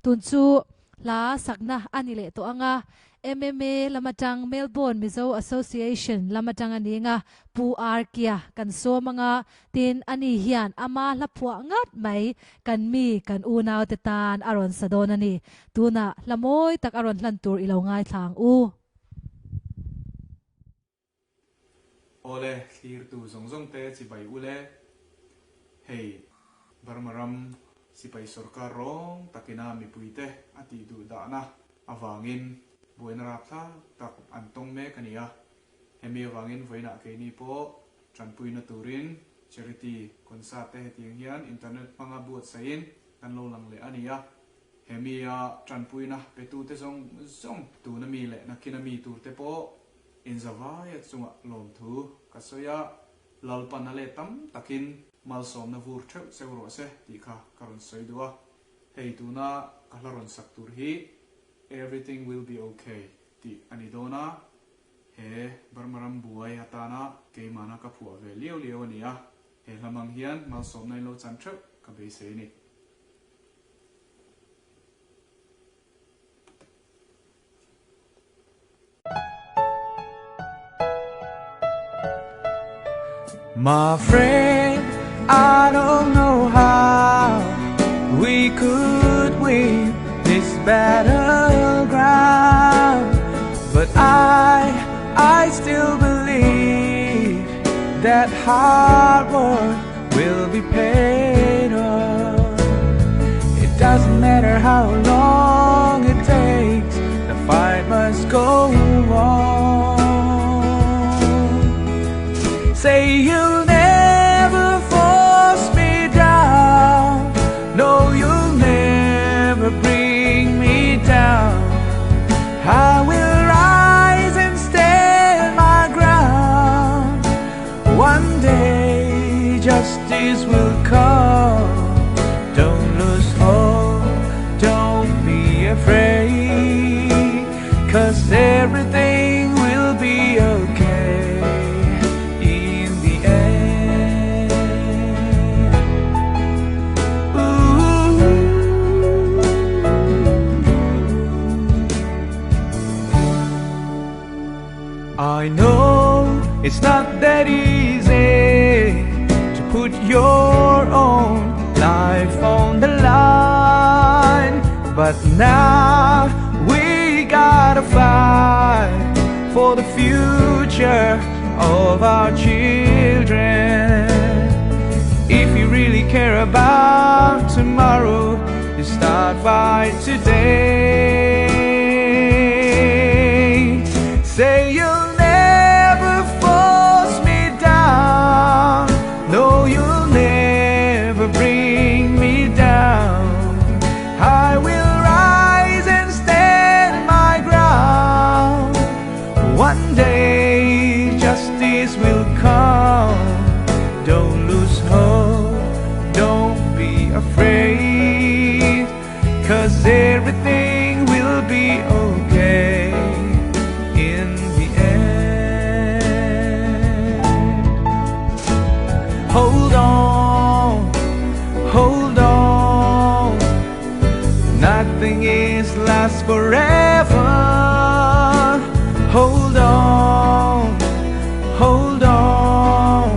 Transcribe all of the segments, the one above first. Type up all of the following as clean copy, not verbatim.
ตุนจูลาสักนะอันนี้เลตัวงา MMA ลำจัง Melbourne Mizo Association ลำจังอันนี้งาปูอาร์เกียกันโซมังาตินอันนี้เฮียนอามาลับผัวงัดไหมกันมีกันอูนาวเตตานอารอนสะโดนอันนี้ตูน่ะละโมยตักอารอนลันตูอีเหลาง่ายทางอูโอเลทีร์ตูซงซงเตสิไปอูเลเฮ้ยบารมารัมสิไปสรการร้องตักินามีปุยเตอติดูดานะอวางินบุญรับท่าตักอันตงเมกันเนี่ยเฮมีอวางินไว้หนักแค่นี้พอจันปุยนตูรินเชริตีคนซาเตเตียงเฮียนอินเทอร์เน็ตมังอาบวชใส่อินกันโลลังเลอันนี้เฮมีจันปุยนะไปตูเตซงตูนมีเลนักกินมีตูเตโปอินซาวายจุงลมทูกัสยาลลปันนาเลตัมตักินมาลสมนวูร์เชเซวโรเซติค่ะการุนสวยดัวเฮตูน่ากัลรุนสักตูร์ฮี everything will be okay ติอันนี้โดนะเฮบารมารัมบัวยัตานะเกมานะกับผัวเวเลี้ยวเลี้ยวนี่เฮละมังเฮียนมาลสมในโลจันทร์กับเบเซนี่My friend, I don't know how we could win this battleground, but I still believe that hard work will be paid off. It doesn't matter how long it takes, the fight must go on. Say you'll never force me down, no, you'll never bring me down. I will rise and stand my ground. One day justice will come. Don't lose hope, don't be afraid, 'cause everything will be okay. I know it's not that easy to put your own life on the line, but now we gotta fight for the future of our children. If you really care about tomorrow, you start fight today. Say you'll never force me down, no, you'll never bring me down. I will rise and stand my ground. One day justice will come. Don't lose hope, don't be afraid, 'cause everything will be okay. Hold on, hold on. Nothing is lasts forever. Hold on, hold on.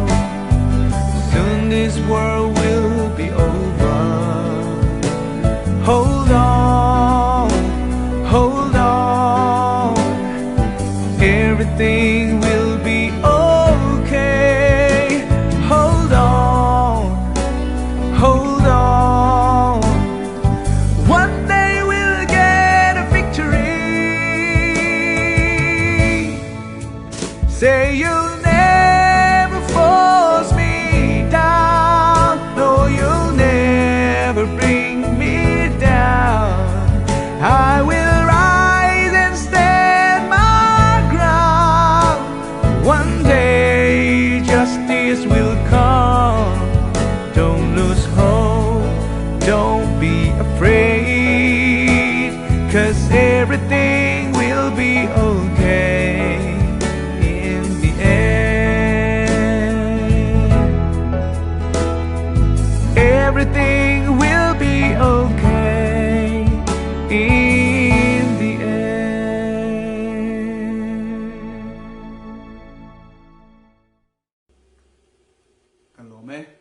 Soon this world will be over. Hold on, hold on. Everything will be okay. Hold on, hold on. One day we'll get a victory. Say you'll never force me down, no, you'll never bring me down. I will rise and stand my ground. One day justice will come. Don't lose hope, don't be afraid, 'cause everything will be okay in the end. Everything will be okay lo me